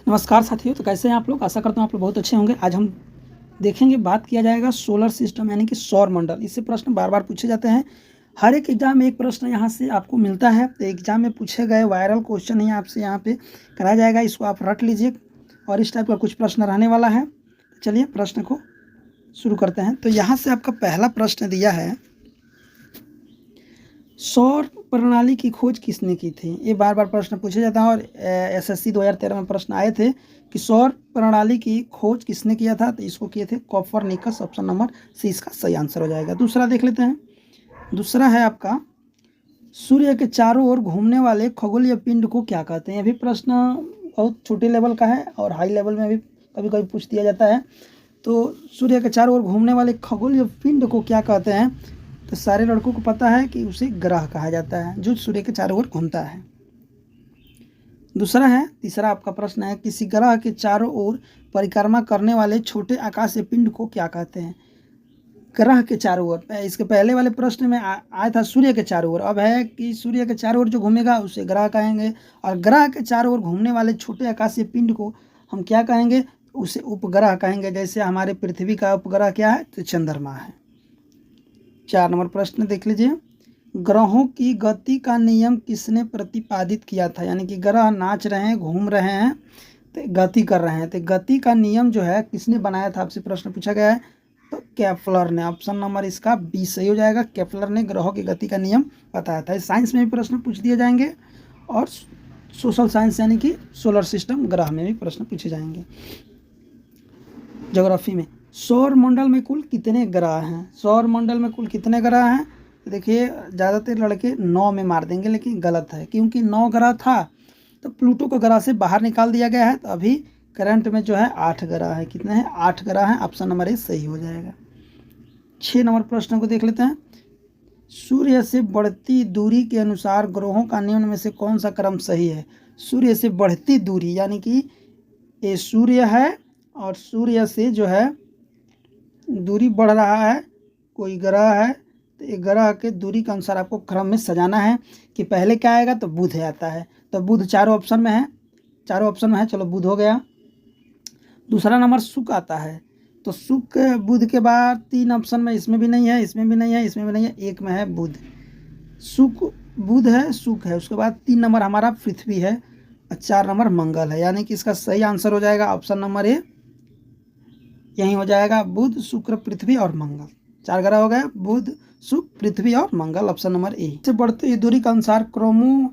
नमस्कार साथियों, तो कैसे हैं आप लोग। आशा करता हूँ आप लोग बहुत अच्छे होंगे। आज हम देखेंगे, बात किया जाएगा सोलर सिस्टम यानी कि सौर मंडल। इससे प्रश्न बार बार पूछे जाते हैं। हर एक एग्जाम में एक प्रश्न यहाँ से आपको मिलता है। तो एग्जाम में पूछे गए वायरल क्वेश्चन ही आपसे यहाँ पे कराया जाएगा। इसको आप रट लीजिए और इस टाइप का कुछ प्रश्न रहने वाला है। चलिए प्रश्न को शुरू करते हैं। तो यहाँ से आपका पहला प्रश्न दिया है, सौर प्रणाली की खोज किसने की थी। ये बार बार प्रश्न पूछा जाता है और एसएससी 2013 में प्रश्न आए थे कि सौर प्रणाली की खोज किसने किया था। तो इसको किए थे कोपरनिकस। ऑप्शन नंबर सी इसका सही आंसर हो जाएगा। दूसरा देख लेते हैं। दूसरा है आपका, सूर्य के चारों ओर घूमने वाले खगोलीय पिंड को क्या कहते हैं। ये भी प्रश्न बहुत छोटे लेवल का है और हाई लेवल में भी कभी कभी पूछ दिया जाता है। तो सूर्य के चारों ओर घूमने वाले खगोलीय पिंड को क्या कहते हैं। तो सारे लड़कों को पता है कि उसे ग्रह कहा जाता है जो सूर्य के चारों ओर घूमता है। दूसरा है, तीसरा आपका प्रश्न है, किसी ग्रह के चारों ओर परिक्रमा करने वाले छोटे आकाशीय पिंड को क्या कहते हैं। ग्रह के चारों ओर, इसके पहले वाले प्रश्न में आया था सूर्य के चारों ओर। अब है कि सूर्य के चारों ओर जो घूमेगा उसे ग्रह कहेंगे, और ग्रह के चारों ओर घूमने वाले छोटे आकाशीय पिंड को हम क्या कहेंगे, उसे उपग्रह कहेंगे। जैसे हमारे पृथ्वी का उपग्रह क्या है, तो चंद्रमा है। 4 नंबर प्रश्न देख लीजिए, ग्रहों की गति का नियम किसने प्रतिपादित किया था। यानी कि ग्रह नाच रहे हैं, घूम रहे हैं, तो गति कर रहे हैं, तो गति का नियम जो है किसने बनाया था, आपसे प्रश्न पूछा गया है। तो केपलर ने। ऑप्शन नंबर इसका बी सही हो जाएगा। केपलर ने ग्रहों की गति का नियम बताया था। साइंस में भी प्रश्न पूछ दिए जाएंगे और सोशल साइंस यानी कि सोलर सिस्टम ग्रह में भी प्रश्न पूछे जाएंगे। ज्योग्राफी में, सौर मंडल में कुल कितने ग्रह हैं। सौर मंडल में कुल कितने ग्रह हैं। देखिए ज़्यादातर लड़के 9 में मार देंगे, लेकिन गलत है, क्योंकि 9 ग्रह था तो प्लूटो को ग्रह से बाहर निकाल दिया गया है। तो अभी करंट में जो है 8 ग्रह है। कितने हैं, 8 ग्रह हैं। ऑप्शन नंबर ए सही हो जाएगा। 6 नंबर प्रश्न को देख लेते हैं। सूर्य से बढ़ती दूरी के अनुसार ग्रहों का निम्न में से कौन सा क्रम सही है। सूर्य से बढ़ती दूरी यानी कि ये सूर्य है और सूर्य से जो है दूरी बढ़ रहा है, कोई ग्रह है, तो एक ग्रह के दूरी के अनुसार आपको क्रम में सजाना है कि पहले क्या आएगा। तो बुध आता है। तो बुध चारों ऑप्शन में है, चारों ऑप्शन में है। चलो बुध हो गया। दूसरा नंबर शुक्र आता है। तो शुक्र बुध के बाद 3 ऑप्शन में, इसमें भी नहीं है, इसमें भी नहीं है, इसमें भी नहीं है, एक में है बुध। शुक्र बुध है, शुक्र है। उसके बाद 3 नंबर हमारा पृथ्वी है और 4 नंबर मंगल है। यानी कि इसका सही आंसर हो जाएगा ऑप्शन नंबर ए, यही हो जाएगा। बुध शुक्र पृथ्वी और मंगल, 4 ग्रह हो गए, बुध शुक्र पृथ्वी और मंगल। Option number A. से बढ़ती दूरी के अनुसार क्रमों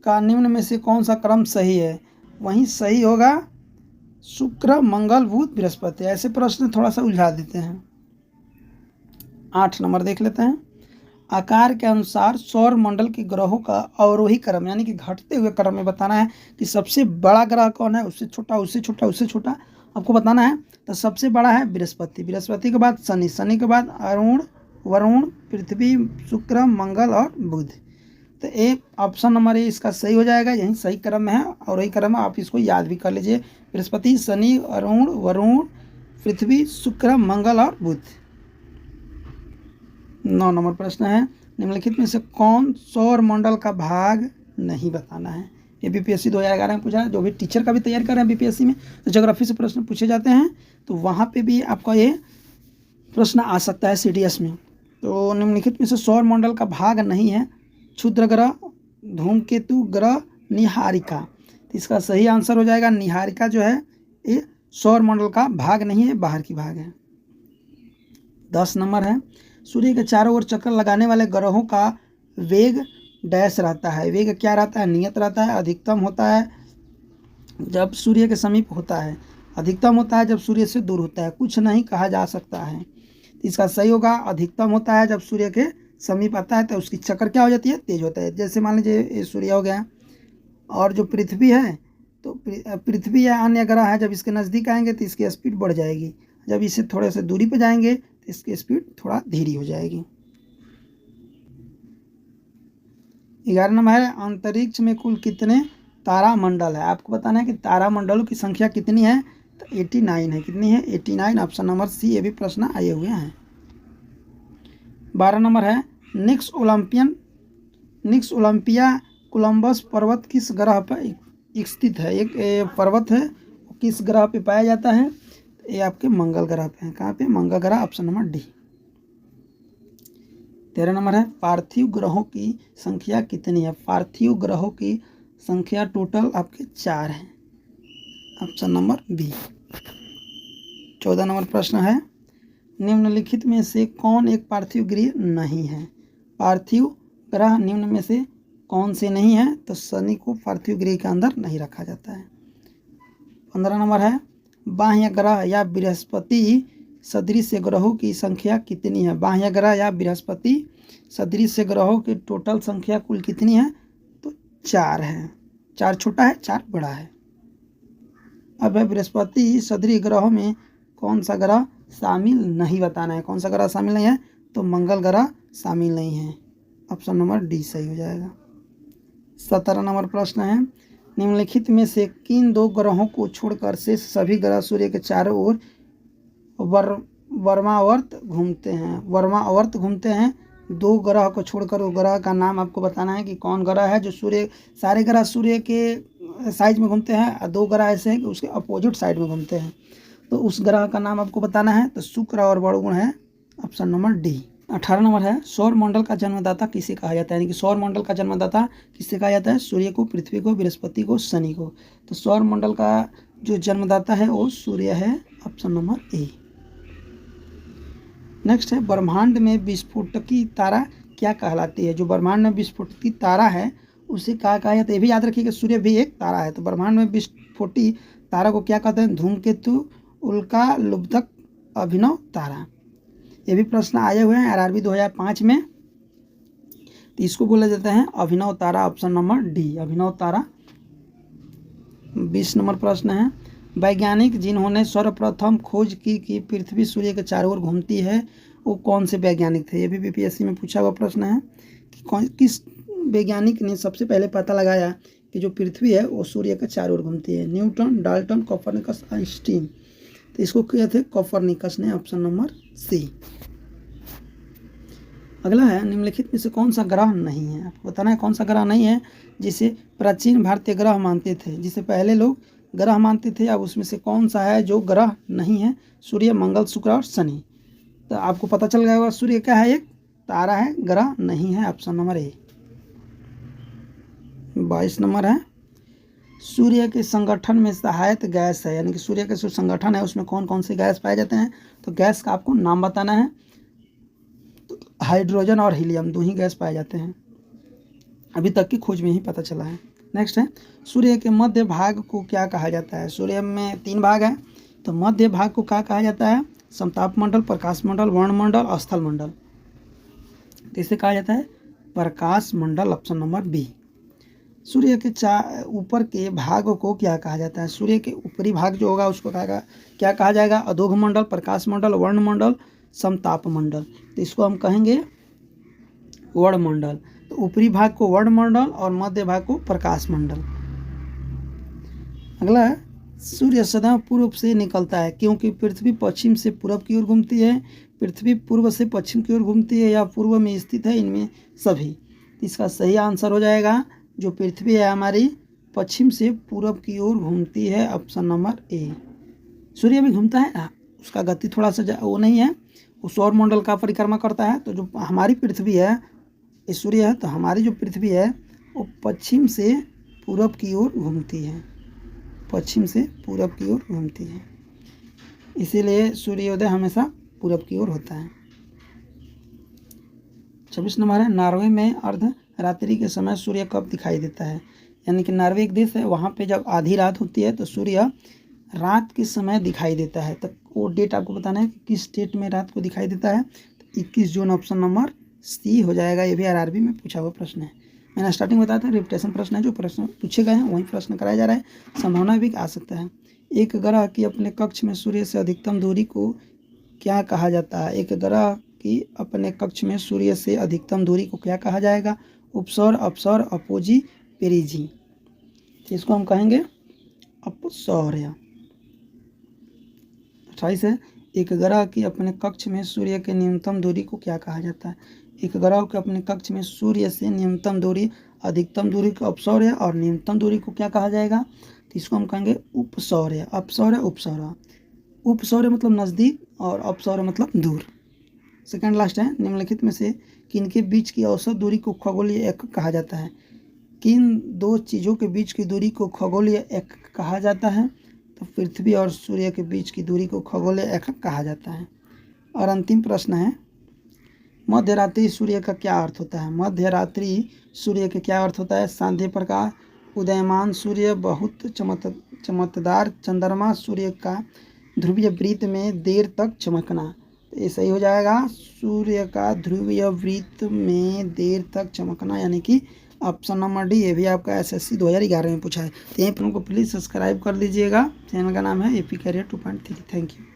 का निम्न में से कौन सा क्रम सही है। वहीं सही होगा शुक्र मंगल बुध बृहस्पति। ऐसे प्रश्न थोड़ा सा उलझा देते हैं। 8 नंबर देख लेते हैं। आकार के अनुसार सौर मंडल के ग्रहों का अवरोही क्रम यानी कि घटते हुए क्रम में बताना है कि सबसे बड़ा ग्रह कौन है, उससे छोटा, उससे छोटा, उससे छोटा आपको बताना है। तो सबसे बड़ा है बृहस्पति, बृहस्पति के बाद शनि, शनि के बाद अरुण, वरुण, पृथ्वी, शुक्र, मंगल और बुध। तो ए ऑप्शन नंबर ए इसका सही हो जाएगा। यही सही क्रम में है और वही क्रम है, आप इसको याद भी कर लीजिए। बृहस्पति, शनि, अरुण, वरुण, पृथ्वी, शुक्र, मंगल और बुध। 9 नंबर प्रश्न है, निम्नलिखित में से कौन सौर मंडल का भाग नहीं बताना है। ये बीपीएससी 2011 में पूछा है। जो भी टीचर का भी तैयारी कर रहे हैं बीपीएससी में, तो ज्योग्राफी से प्रश्न पूछे जाते हैं, तो वहाँ पे भी आपका ये प्रश्न आ सकता है सीडीएस में। तो निम्नलिखित में से सौर मंडल का भाग नहीं है, क्षुद्र ग्रह, धूमकेतु ग्रह, निहारिका। तो इसका सही आंसर हो जाएगा निहारिका जो है ये सौर मंडल का भाग नहीं है, बाहर की भाग है। 10 नंबर है, सूर्य के चारों ओर चक्कर लगाने वाले ग्रहों का वेग डैश रहता है। वेग क्या रहता है, नियत रहता है। अधिकतम होता है जब सूर्य के समीप होता है, अधिकतम होता है जब सूर्य से दूर होता है, कुछ नहीं कहा जा सकता है। तो इसका सही होगा अधिकतम होता है जब सूर्य के समीप आता है, तो उसकी चक्कर क्या हो जाती है, तेज होता है। जैसे मान लीजिए ये सूर्य हो गया और जो पृथ्वी है, तो पृथ्वी या अन्य ग्रह है, जब इसके नज़दीक आएंगे तो इसकी स्पीड बढ़ जाएगी, जब इससे थोड़े से दूरी पर जाएंगे तो इसकी स्पीड थोड़ा धीरे हो जाएगी। 11 नंबर है, अंतरिक्ष में कुल कितने तारामंडल है। आपको बताना है कि तारामंडलों की संख्या कितनी है। तो 89 है। कितनी है, 89। Option number C. ये भी प्रश्न आए हुए हैं। 12 नंबर है, निक्स ओलंपिया कोलंबस पर्वत किस ग्रह पर स्थित है। एक पर्वत है किस ग्रह पे पाया जाता है? ये आपके मंगल ग्रह पे है। कहाँ पे? मंगल ग्रह, ऑप्शन नंबर डी। 13 नंबर है, पार्थिव ग्रहों की संख्या कितनी है? पार्थिव ग्रहों की संख्या टोटल आपके 4 है, ऑप्शन नंबर बी। 14 नंबर प्रश्न है, निम्नलिखित में से कौन एक पार्थिव ग्रह नहीं है? पार्थिव ग्रह निम्न में से कौन से नहीं है? तो शनि को पार्थिव ग्रह के अंदर नहीं रखा जाता है। 15 नंबर है, बाह्य ग्रह या बृहस्पति सदृश ग्रहों की संख्या कितनी है? बाह्य ग्रह या बृहस्पति सदृश ग्रहों की टोटल संख्या कुल कितनी है? तो 4 है। 4 छोटा है, 4 बड़ा है। अब है बृहस्पति सदृश ग्रहों में कौन सा ग्रह शामिल नहीं बताना है। कौन सा ग्रह शामिल नहीं है? तो मंगल ग्रह शामिल नहीं है, ऑप्शन नंबर डी सही हो जाएगा। 17 नंबर प्रश्न है, निम्नलिखित में से किन 2 ग्रहों को छोड़कर शेष सभी ग्रह सूर्य के चारों ओर वर्मावर्त घूमते हैं? वर्मावर्त घूमते हैं। 2 ग्रह को छोड़कर वो ग्रह का नाम आपको बताना है कि कौन ग्रह है जो सूर्य, सारे ग्रह सूर्य के साइड में घूमते हैं और 2 ग्रह ऐसे हैं कि उसके अपोजिट साइड में घूमते हैं। तो उस ग्रह का नाम आपको बताना है। तो शुक्र और वर्गुण है, ऑप्शन नंबर डी। 18 नंबर है, सौर मंडल का जन्मदाता किसे कहा जाता है? यानी कि सौर मंडल का जन्मदाता किसे कहा जाता है? सूर्य को, पृथ्वी को, बृहस्पति को, शनि को। तो सौर मंडल का जो जन्मदाता है वो सूर्य है, ऑप्शन नंबर ए। नेक्स्ट है, ब्रह्मांड में विस्फोटकी तारा क्या कहलाती है? जो ब्रह्मांड में विस्फोटकी तारा है उसे क्या कहा जाता है? ये भी याद रखिए कि सूर्य भी एक तारा है। तो ब्रह्मांड में विस्फोटी तारा को क्या कहते हैं? धूमकेतु, उल्का, लुब्धक, अभिनव तारा। ये भी प्रश्न आए हुए हैं आरआरबी 2005 में। तो इसको बोला जाता है अभिनव तारा, ऑप्शन नंबर डी, अभिनव तारा। 20 नंबर प्रश्न है, वैज्ञानिक जिन्होंने सर्वप्रथम खोज की कि पृथ्वी सूर्य के चारों ओर घूमती है वो कौन से वैज्ञानिक थे? ये भी बीपीएससी में पूछा हुआ प्रश्न है कि किस वैज्ञानिक ने सबसे पहले पता लगाया कि जो पृथ्वी है वो सूर्य के चारों ओर घूमती है? Newton, Dalton, Copernicus, Einstein. तो इसको किया थे कोपरनिकस ने, ऑप्शन नंबर सी। अगला है, निम्नलिखित में से कौन सा ग्रह नहीं है? आपको बताना है कौन सा ग्रह नहीं है जिसे प्राचीन भारतीय ग्रह मानते थे, जिसे पहले लोग ग्रह मानते थे। अब उसमें से कौन सा है जो ग्रह नहीं है? सूर्य, मंगल, शुक्र और शनि। तो आपको पता चल गया होगा सूर्य क्या है? एक तारा है, ग्रह नहीं है, ऑप्शन नंबर ए। 22 नंबर है, सूर्य के संगठन में सहायक गैस है, यानी कि सूर्य का जो संगठन है उसमें कौन कौन से गैस पाए जाते हैं? तो गैस का आपको नाम बताना है। तो हाइड्रोजन और हीलियम 2 ही गैस पाए जाते हैं, अभी तक की खोज में ही पता चला है। नेक्स्ट है, सूर्य के मध्य भाग को क्या कहा जाता है? सूर्य में 3 भाग है, तो मध्य भाग को क्या कहा जाता है? समताप मंडल, प्रकाश मंडल, वर्णमंडल और स्थल मंडल। तो इसे कहा जाता है प्रकाश मंडल, ऑप्शन नंबर बी। सूर्य के ऊपर के भाग को क्या कहा जाता है? सूर्य के ऊपरी भाग जो होगा उसको क्या कहा जाएगा? अधोघ मंडल, प्रकाश मंडल, वर्णमंडल, समताप मंडल। तो इसको हम कहेंगे वर्णमंडल। तो ऊपरी भाग को वर्णमंडल और मध्य भाग को प्रकाश मंडल। अगला है, सूर्य सदा पूर्व से निकलता है क्योंकि पृथ्वी पश्चिम से पूर्व की ओर घूमती है, पृथ्वी पूर्व से पश्चिम की ओर घूमती है या पूर्व में स्थित है, इनमें सभी। इसका सही आंसर हो जाएगा जो पृथ्वी है हमारी पश्चिम से पूर्व की ओर घूमती है, ऑप्शन नंबर ए। सूर्य भी घूमता है, उसका गति थोड़ा सा वो नहीं है, वो सौर मंडल का परिक्रमा करता है। तो जो हमारी पृथ्वी है, ये सूर्य है, तो हमारी जो पृथ्वी है वो पश्चिम से पूरब की ओर घूमती है, पश्चिम से पूरब की ओर घूमती है, इसीलिए सूर्योदय हमेशा पूरब की ओर होता है। 26 नंबर है, नॉर्वे में अर्ध रात्रि के समय सूर्य कब दिखाई देता है? यानी कि नॉर्वे एक देश है, वहाँ पे जब आधी रात होती है तो सूर्य रात के समय दिखाई देता है। तो वो डेट आपको बताना है कि किस डेट में रात को दिखाई देता है। तो 21 जून, ऑप्शन नंबर सी हो जाएगा। ये भी आरआरबी में पूछा हुआ प्रश्न है। मैंने स्टार्टिंग बताया था रिपीटेशन प्रश्न है, जो प्रश्न पूछे गए हैं वही प्रश्न कराया जा रहा है, संभावना भी आ सकता है। एक ग्रह की अपने कक्ष में सूर्य से अधिकतम दूरी को क्या कहा जाता है? एक ग्रह की अपने कक्ष में सूर्य से अधिकतम दूरी को क्या कहा जाएगा? उपसौर, अपसौर, अपोजी, पेरिजी। इसको हम कहेंगे अपसौर्य। 28 है, एक ग्रह की अपने कक्ष में सूर्य के न्यूनतम दूरी को क्या कहा जाता है? एक ग्रह के अपने कक्ष में सूर्य से न्यूनतम दूरी, अधिकतम दूरी को अपसौर्य और न्यूनतम दूरी को क्या कहा जाएगा? तो इसको हम कहेंगे उपसौर्य। अपसौर्य, उपसौर्य। उपसौर्य मतलब नज़दीक और अपसौर्य मतलब दूर। सेकंड लास्ट है, निम्नलिखित में से किनके बीच की औसत दूरी को खगोलीय एकक कहा जाता है? किन दो चीज़ों के बीच की दूरी को खगोलीय एकक कहा जाता है? तो पृथ्वी और सूर्य के बीच की दूरी को खगोलीय एकक कहा जाता है। और अंतिम प्रश्न है, मध्य रात्रि सूर्य का क्या अर्थ होता है? मध्य रात्रि सूर्य का क्या अर्थ होता है? सांध्य प्रकाश, उदयमान सूर्य, बहुत चमकदार चंद्रमा, सूर्य का ध्रुवीय वृत्त में देर तक चमकना। तो ये सही हो जाएगा, सूर्य का ध्रुवीय वृत्त में देर तक चमकना, यानी कि ऑप्शन नंबर डी। ये भी आपका एसएससी 2011 में पूछा है। तो यहीं पर उनको प्लीज़ सब्सक्राइब कर लीजिएगा। चैनल का नाम है एपी कैरियर 2.3। Thank you.